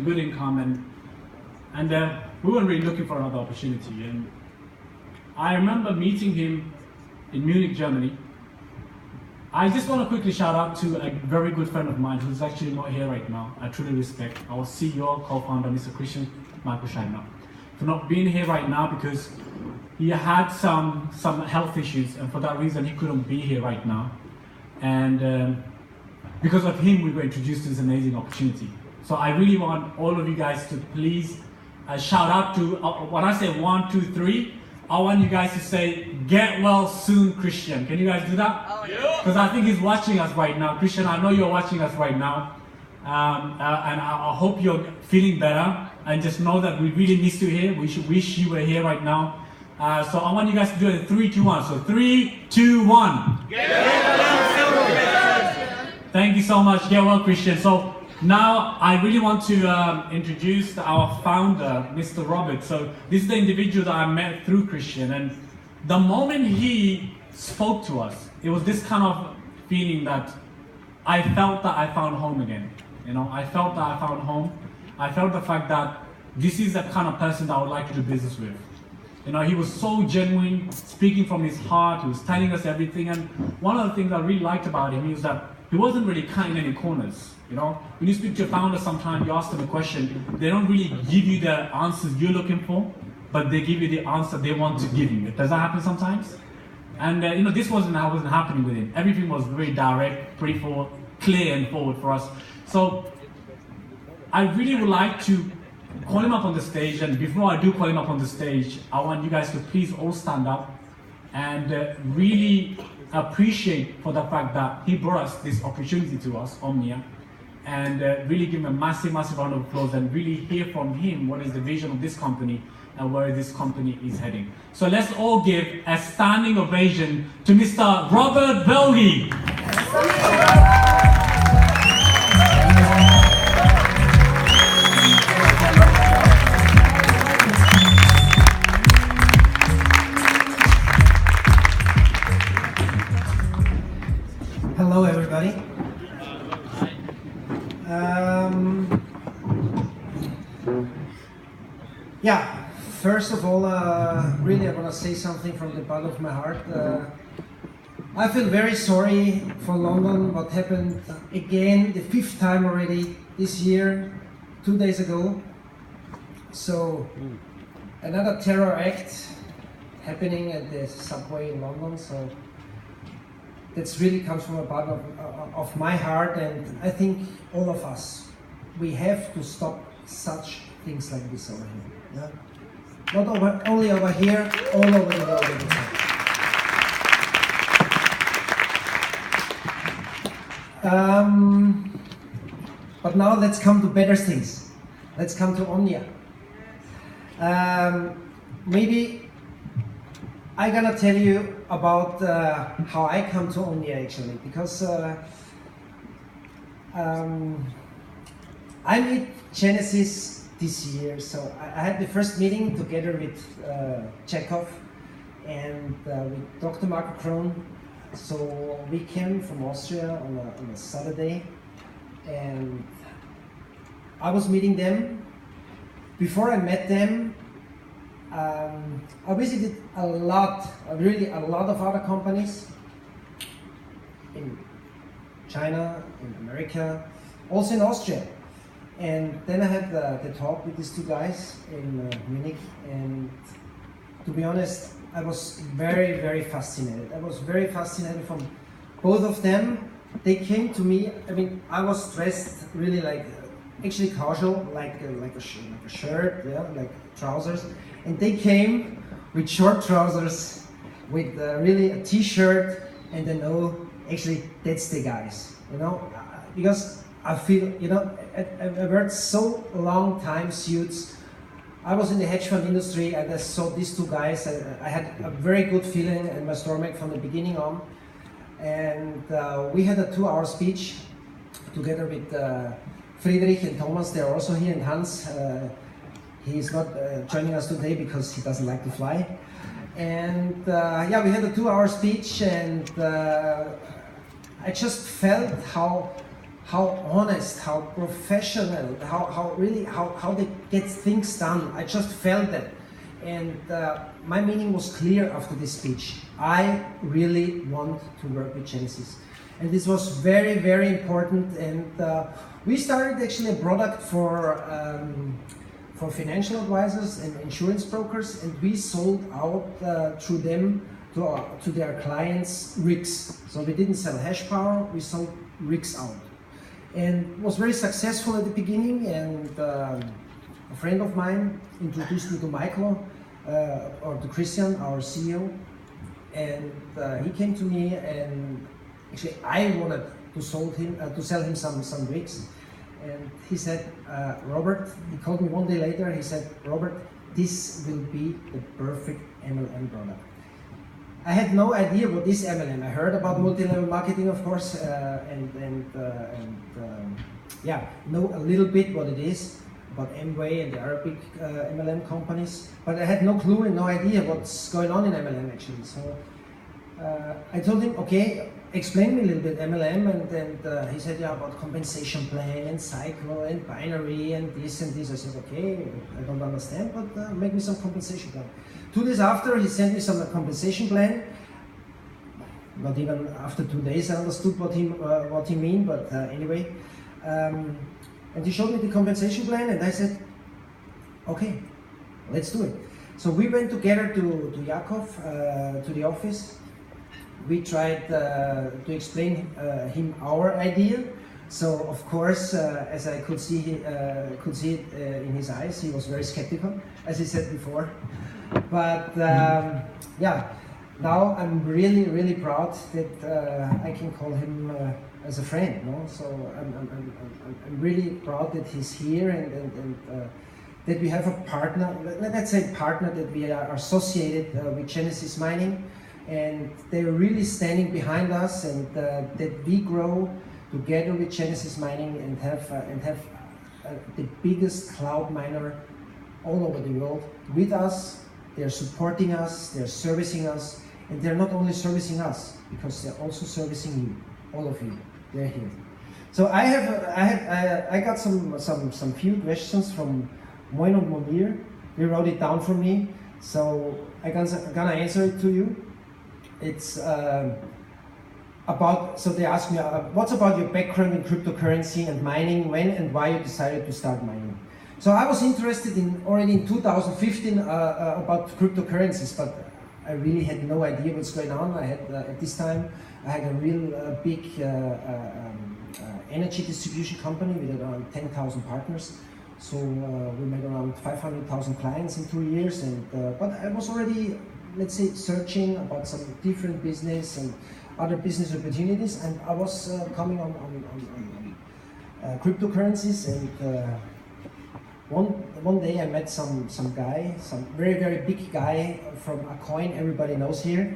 and good income, and we weren't really looking for another opportunity. And I remember meeting him in Munich, Germany. I just want to quickly shout out to a very good friend of mine who's actually not here right now. I truly respect our CEO, co-founder, Mr. Christian Michael Scheiner, for not being here right now because he had some health issues, and for that reason he couldn't be here right now. And because of him, we were introduced to this amazing opportunity. So I really want all of you guys to please shout out to, when I say 1, 2, 3, I want you guys to say, "Get well soon, Christian." Can you guys do that? Oh, yeah. Because I think he's watching us right now. Christian, I know you're watching us right now. And I hope you're feeling better. And just know that we really miss you here. We should wish you were here right now. So I want you guys to do it in 3, 2, 1. So 3, 2, 1. Get well soon. Thank you so much. Get well, Christian. So now I really want to introduce our founder, Mr. Robert. So this is the individual that I met through Christian, and the moment he spoke to us, it was this kind of feeling that I felt that I found home again. You know, I felt that I found home. I felt the fact that this is the kind of person that I would like to do business with. You know, he was so genuine, speaking from his heart. He was telling us everything, and one of the things I really liked about him is that he wasn't really cutting any corners. You know, when you speak to a founder, sometimes you ask them a question, they don't really give you the answers you're looking for, but they give you the answer they want to give you. Does that happen sometimes? And you know, this wasn't happening with him. Everything was very direct, pretty forward, clear and forward for us. So I really would like to call him up on the stage, and before I do call him up on the stage, I want you guys to please all stand up and really appreciate for the fact that he brought us this opportunity to us, Omnia, and really give him a massive, massive round of applause and really hear from him what is the vision of this company and where this company is heading. So let's all give a standing ovation to Mr. Robert Velghe. Hello, everybody. Yeah, first of all, really I want to say something from the bottom of my heart. I feel very sorry for London, what happened again, the 5th time already this year, 2 days ago. So, another terror act happening at the subway in London. So, that really comes from the bottom of my heart, and I think all of us, we have to stop such things like this over here. Yeah? Not only over here, all over the world. But now let's come to better things. Let's come to Omnia. Maybe I'm gonna tell you about how I come to Omnia actually, because I met Genesis this year. So I had the first meeting together with Chekhov and with Dr. Marco Krohn. So we came from Austria on a Saturday, and I was meeting them. Before I met them, I visited really a lot of other companies in China, in America, also in Austria. And then I had the talk with these two guys in Munich, and to be honest, I was very, very fascinated. I was very fascinated from both of them. They came to me, I mean, I was dressed really like, actually casual, like a shirt, yeah, like trousers. And they came with short trousers, with really a t-shirt, and then, oh, actually, that's the guys, you know? Because I feel, you know, I worked so long time suits. I was in the hedge fund industry, and I saw these two guys. I had a very good feeling in my stomach from the beginning on. And we had a 2-hour speech together with Friedrich and Thomas. They're also here, and Hans. He is not joining us today because he doesn't like to fly. And yeah, we had a 2-hour speech, and I just felt how how honest, how professional, how they get things done. I just felt that. And my meaning was clear after this speech. I really want to work with Genesis. And this was very, very important. And we started actually a product for financial advisors and insurance brokers, and we sold out through them to their clients rigs. So we didn't sell hash power, we sold rigs out. And it was very successful at the beginning, and a friend of mine introduced me to Michael, or to Christian, our CEO, and he came to me, and actually I wanted to sell him some rigs. And he said, Robert, he called me one day later, he said, Robert, this will be the perfect MLM product. I had no idea what is MLM. I heard about multi-level marketing, of course, yeah, know a little bit what it is, about Amway and the Arabic MLM companies, but I had no clue and no idea what's going on in MLM actually. So I told him, okay, explain me a little bit MLM, and he said, yeah, about compensation plan and cycle and binary and this and this. I said, okay, I don't understand, but make me some compensation plan. 2 days after, he sent me some compensation plan. Not even after 2 days I understood what he mean, but anyway. And he showed me the compensation plan, and I said, okay, let's do it. So we went together to Yakov, to the office. We tried to explain him our idea. So of course, as I could see it in his eyes, he was very skeptical, as he said before. But yeah, now I'm really, really proud that I can call him as a friend. No? So I'm really proud that he's here, and that we have a partner. Let's say partner, that we are associated with Genesis Mining. And they're really standing behind us, and that we grow together with Genesis Mining and have the biggest cloud miner all over the world with us. They're supporting us, they're servicing us, and they're not only servicing us, because they're also servicing you, all of you. They're here. So I got some few questions from Moin and Monir. They wrote it down for me, so I'm gonna answer it to you. It's about, so they asked me, what's about your background in cryptocurrency and mining, when and why you decided to start mining? So I was interested already in 2015 about cryptocurrencies, but I really had no idea what's going on. I had, at this time, I had a real big energy distribution company with around 10,000 partners. So we made around 500,000 clients in 2 years, and but I was already, let's say, searching about some different business and other business opportunities, and I was coming on cryptocurrencies, and one day I met some guy, some very, very big guy from a coin everybody knows here.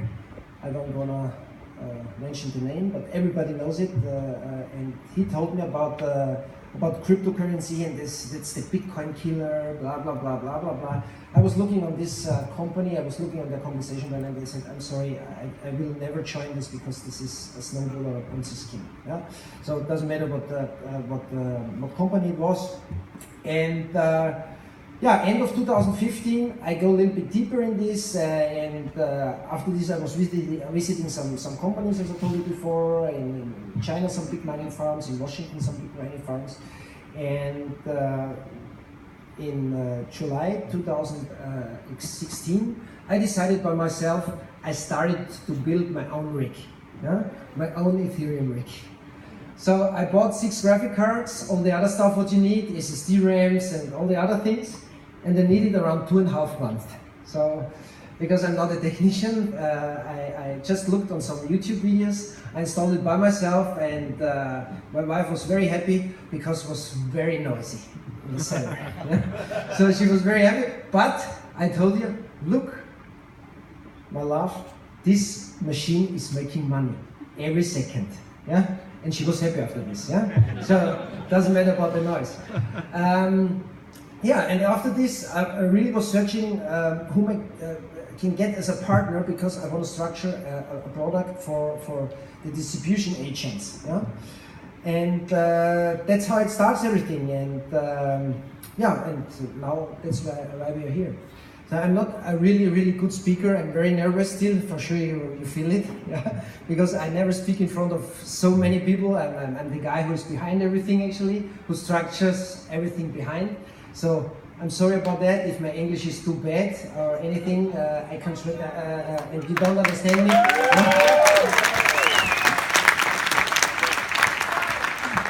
I don't wanna mention the name, but everybody knows it, and he told me about cryptocurrency, and that's the Bitcoin killer, blah blah blah blah blah blah. I was looking on this company, I was looking on their conversation, and they said, I'm sorry, I will never join this, because this is a snowball or a Ponzi scheme. Yeah? So it doesn't matter what company it was. And yeah, end of 2015, I go a little bit deeper in this, and after this I was visiting some companies, as I told you before, in China some big mining farms, in Washington some big mining farms, and in July 2016, I decided by myself, I started to build my own rig, yeah? My own Ethereum rig. So I bought 6 graphic cards, all the other stuff what you need, SSD RAMs and all the other things, and I needed around 2.5 months. So, because I'm not a technician, I just looked on some YouTube videos, I installed it by myself, and my wife was very happy because it was very noisy in the cellar. So she was very happy, but I told you, look, my love, this machine is making money every second. Yeah? And she was happy after this, yeah? So, doesn't matter about the noise. Yeah, and after this, I really was searching whom I can get as a partner, because I want to structure a product for the distribution agents, yeah? And that's how it starts everything. And yeah, and now that's why we are here. So I'm not a really good speaker. I'm very nervous still. For sure you feel it, yeah? Because I never speak in front of so many people. I'm the guy who's behind everything actually, who structures everything behind. So I'm sorry about that if my English is too bad or anything. I can't, and you don't understand me.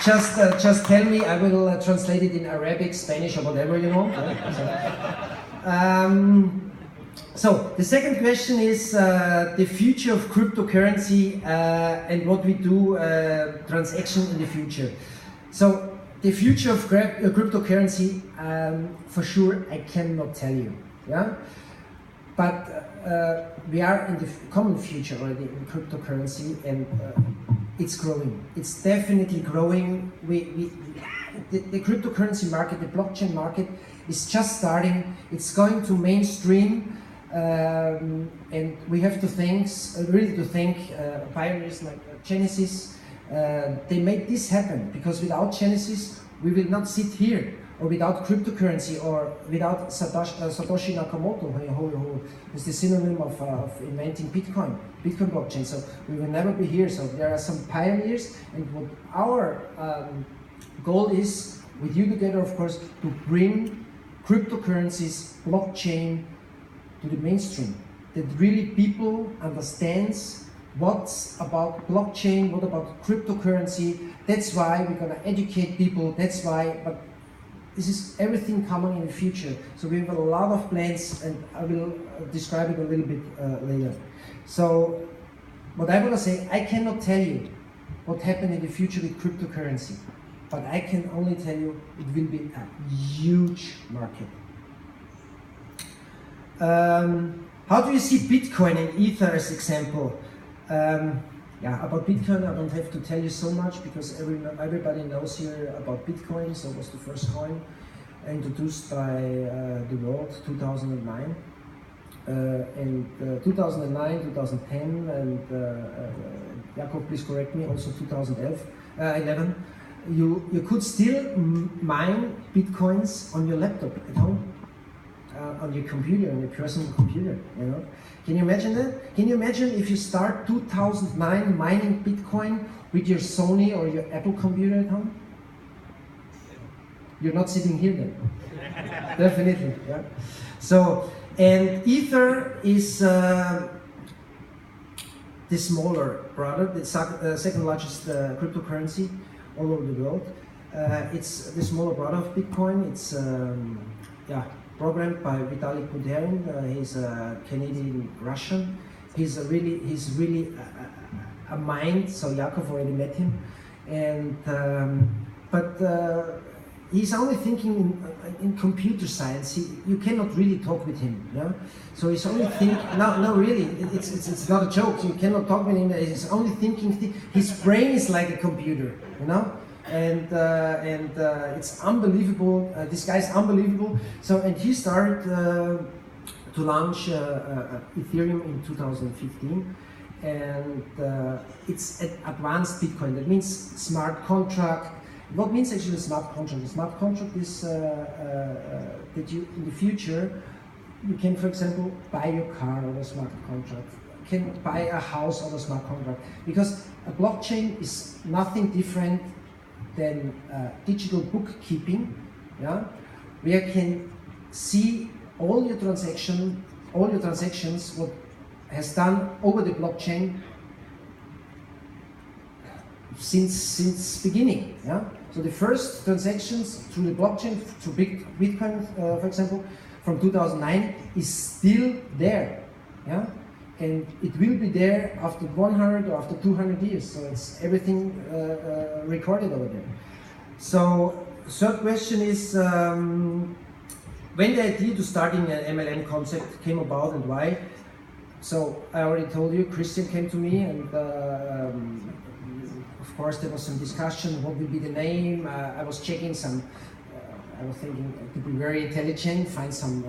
Just tell me. I will translate it in Arabic, Spanish, or whatever, you know. So the second question is the future of cryptocurrency and what we do transaction in the future. So the future of cryptocurrency, for sure, I cannot tell you. Yeah, but we are in the common future already in cryptocurrency, and it's growing. It's definitely growing. The cryptocurrency market, the blockchain market, is just starting. It's going to mainstream, and we have to thank pioneers like Genesis. They made this happen, because without Genesis, we will not sit here, or without cryptocurrency, or without Satoshi Nakamoto, who is the synonym of inventing Bitcoin blockchain. So we will never be here. So there are some pioneers, and what our goal is, with you together, of course, to bring cryptocurrencies, blockchain to the mainstream. That really people understands what's about blockchain, what about cryptocurrency. That's why we're gonna educate people. That's why, but this is everything coming in the future. So we have a lot of plans, and I will describe it a little bit later. So what I want to say, I cannot tell you what happened in the future with cryptocurrency, but I can only tell you it will be a huge market. How do you see Bitcoin and Ether as example? Yeah, about Bitcoin I don't have to tell you so much, because everybody knows here about Bitcoin. So it was the first coin introduced by the world 2009. And 2009, 2010, and Jakob, please correct me, also 2011, you could still mine Bitcoins on your laptop at home, on your computer, on your personal computer, you know. Can you imagine that? Can you imagine if you start 2009 mining Bitcoin with your Sony or your Apple computer at home? You're not sitting here then. Definitely, yeah. So, and Ether is the smaller brother, the second largest cryptocurrency all over the world. It's the smaller brother of Bitcoin. It's programmed by Vitalik Buterin. He's a Canadian Russian. He's really a mind. So Yakov already met him, and he's only thinking in computer science. You cannot really talk with him, yeah. So he's only thinking. No, really, it's not a joke. You cannot talk with him. He's only thinking. His brain is like a computer, you know. And it's unbelievable. This guy's unbelievable. So, and he started to launch Ethereum in 2015, and it's an advanced Bitcoin. That means smart contract. What means actually smart contract? The smart contract is that you, in the future, you can, for example, buy your car on a smart contract. You can buy a house on a smart contract, because a blockchain is nothing different than digital bookkeeping, yeah, where you can see all your transactions, what has done over the blockchain since beginning, yeah. So the first transactions through the blockchain, through Bitcoin, for example, from 2009, is still there, yeah. And it will be there after 100 or after 200 years. So it's everything recorded over there. So third question is, when the idea to starting an MLM concept came about and why? So I already told you, Christian came to me, and of course there was some discussion, what will be the name. I was checking some I was thinking to be very intelligent, find some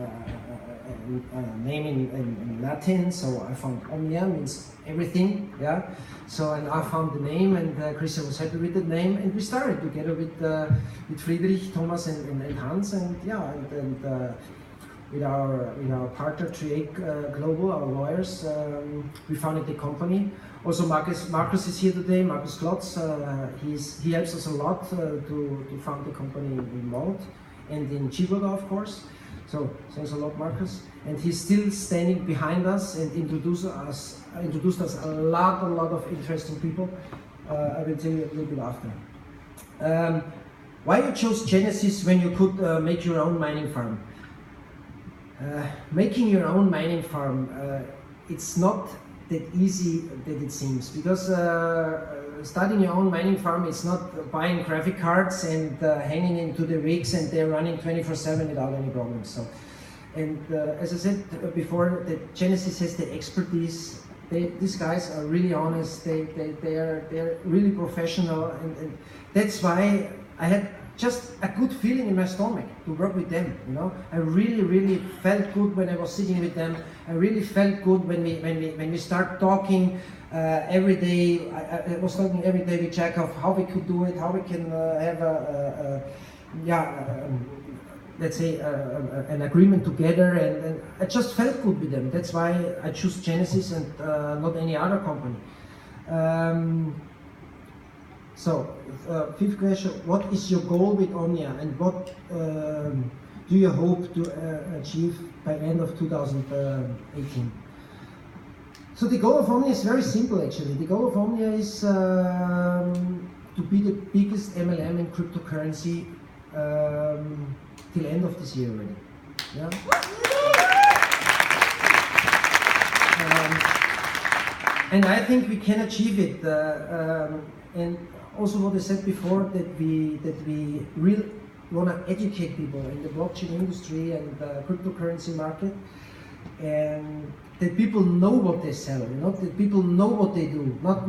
name in Latin. So I found Omnia, means everything. Yeah. So and I found the name, and Christian was happy with the name, and we started together with Friedrich, Thomas, and Hans, and yeah, and with our partner 3A Global, our lawyers, we founded the company. Also, Marcus is here today. Marcus Klotz, he helps us a lot to found the company in Malta and in Chiboda, of course. So thanks a lot, Marcus. And he's still standing behind us and introduced us a lot of interesting people. I will tell you a little bit after. Why you chose Genesis when you could make your own mining farm? Making your own mining farm, it's not that easy that it seems, because starting your own mining farm is not buying graphic cards and hanging into the rigs and they're running 24/7 without any problems. So, and as I said before, that Genesis has the expertise. These guys are really honest. They're really professional, and that's why I had just a good feeling in my stomach to work with them. You know, I really felt good when I was sitting with them. I really felt good when we start talking every day. I was talking every day with Jack of how we could do it, how we can have let's say an agreement together, and I just felt good with them. That's why I chose Genesis and not any other company. So, fifth question, what is your goal with Omnia, and what do you hope to achieve by end of 2018? So the goal of Omnia is very simple actually. The goal of Omnia is to be the biggest MLM in cryptocurrency till end of this year already. Yeah? And I think we can achieve it. And also what I said before, that we really want to educate people in the blockchain industry and the cryptocurrency market, and that people know what they sell, you know, that people know what they do. Not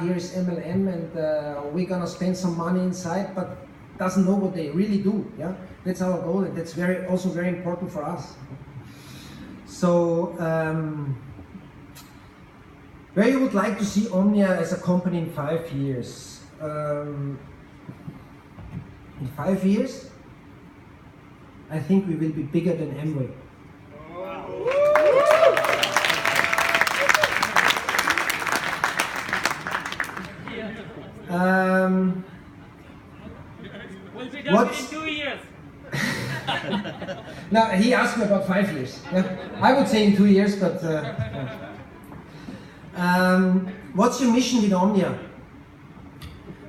here's MLM and we're gonna spend some money inside, but doesn't know what they really do. Yeah, that's our goal, and that's also very important for us. So. Where you would like to see Omnia as a company in 5 years? In 5 years, I think we will be bigger than Amway. We'll be done in 2 years. Now, he asked me about 5 years. Yeah? I would say in 2 years, but... what's your mission with Omnia?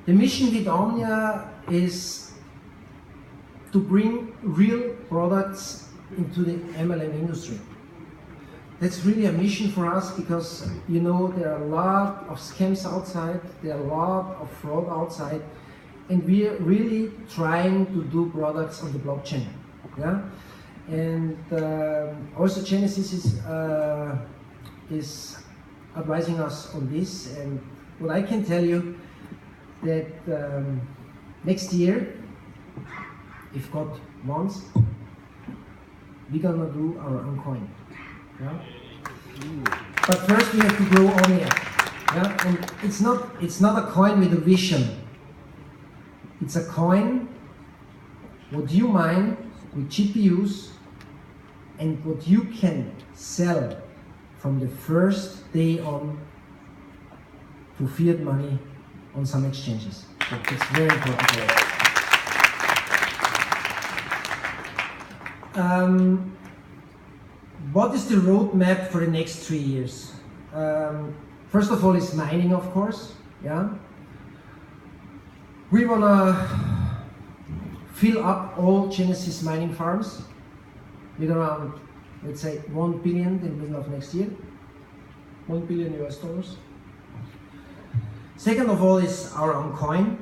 The mission with Omnia is to bring real products into the MLM industry. That's really a mission for us, because you know there are a lot of scams outside, there are a lot of fraud outside, and we are really trying to do products on the blockchain. Yeah, and also Genesis is advising us on this, and what I can tell you that next year, if God wants, we're gonna do our own coin. Yeah? But first we have to grow Omnia. Yeah? And it's not a coin with a vision. It's a coin what you mine with GPUs and what you can sell from the first day on to fiat money on some exchanges. So it's very important for us. What is the roadmap for the next 3 years? First of all is mining, of course. Yeah. We want to fill up all Genesis mining farms with around, let's say, 1 billion in the middle of next year. $1 billion US. Second of all is our own coin.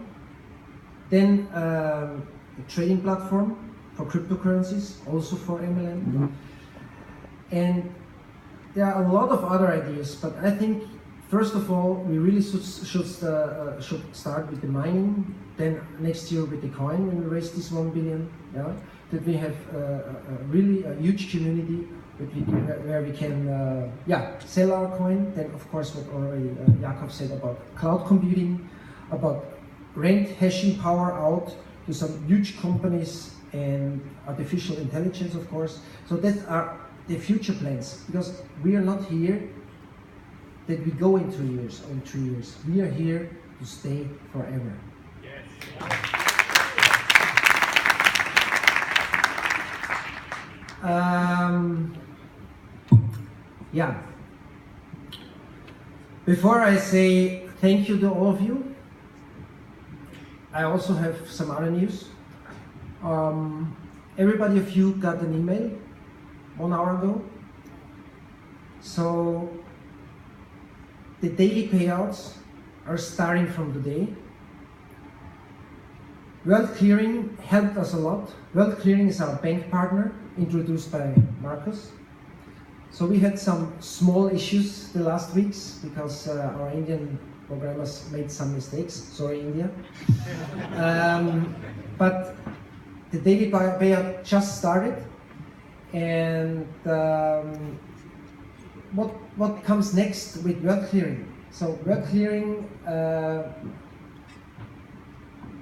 Then a trading platform for cryptocurrencies, also for MLM. Mm-hmm. And there are a lot of other ideas, but I think first of all, we really should start with the mining, then next year with the coin when we raise this 1 billion. Yeah? That we have really a huge community where we can sell our coin. Then of course what already Jakob said about cloud computing, about rent hashing power out to some huge companies and artificial intelligence of course. So that are the future plans, because we are not here that we go in 2 years or in 3 years. We are here to stay forever. Before I say thank you to all of you, I also have some other news. Everybody of you got an email 1 hour ago. So the daily payouts are starting from today. World Clearing helped us a lot. World Clearing is our bank partner, introduced by Marcus. So we had some small issues the last weeks because our Indian programmers made some mistakes. Sorry, India. But the daily payout just started, and what comes next with World Clearing? So World Clearing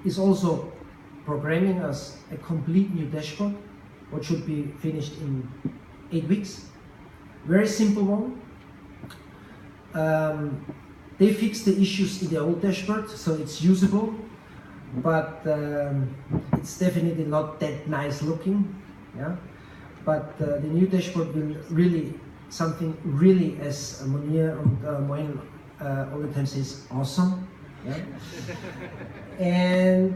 is also programming us a complete new dashboard, what should be finished in 8 weeks. Very simple one. They fixed the issues in the old dashboard, so it's usable, but it's definitely not that nice looking. Yeah? But the new dashboard will really, something really, as Omnia and Moin all the time says, awesome. Yeah? And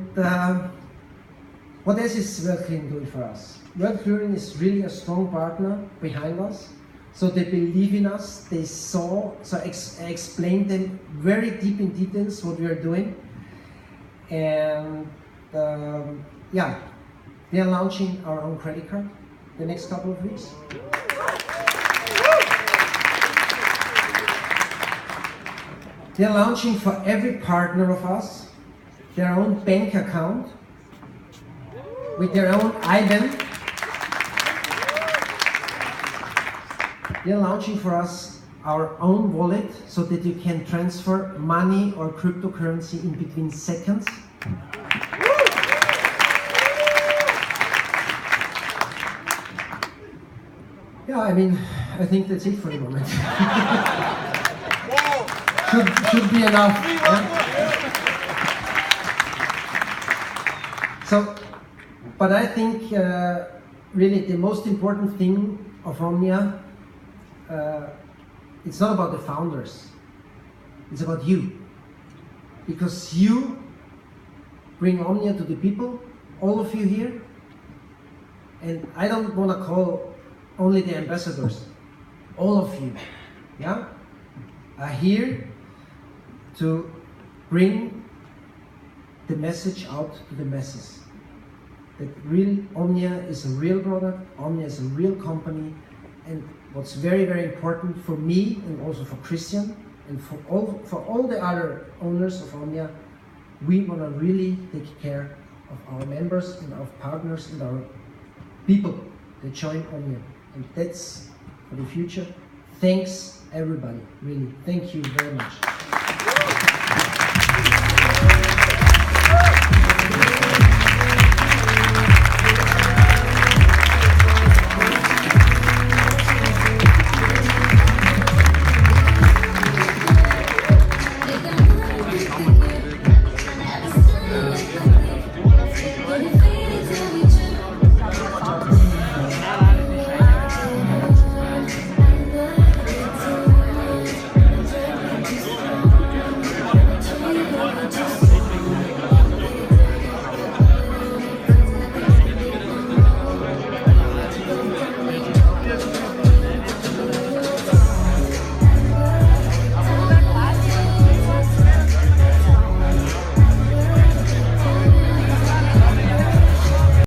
what else is World Clearing doing for us? World Clearing is really a strong partner behind us. So they believe in us, they saw, so I explained them very deep in details what we are doing. And they are launching our own credit card the next couple of weeks. They are launching for every partner of us their own bank account with their own IBAN. They're launching for us our own wallet so that you can transfer money or cryptocurrency in between seconds. Yeah, I mean, I think that's it for the moment. should be enough. Yeah? So, but I think really the most important thing of Omnia, it's not about the founders, it's about you. Because you bring Omnia to the people, all of you here, and I don't want to call only the ambassadors, all of you, yeah, are here to bring the message out to the masses. That real Omnia is a real product, Omnia is a real company, and what's very, very important for me and also for Christian and for all the other owners of Omnia, we want to really take care of our members and our partners and our people that join Omnia. And that's for the future. Thanks everybody, really. Thank you very much.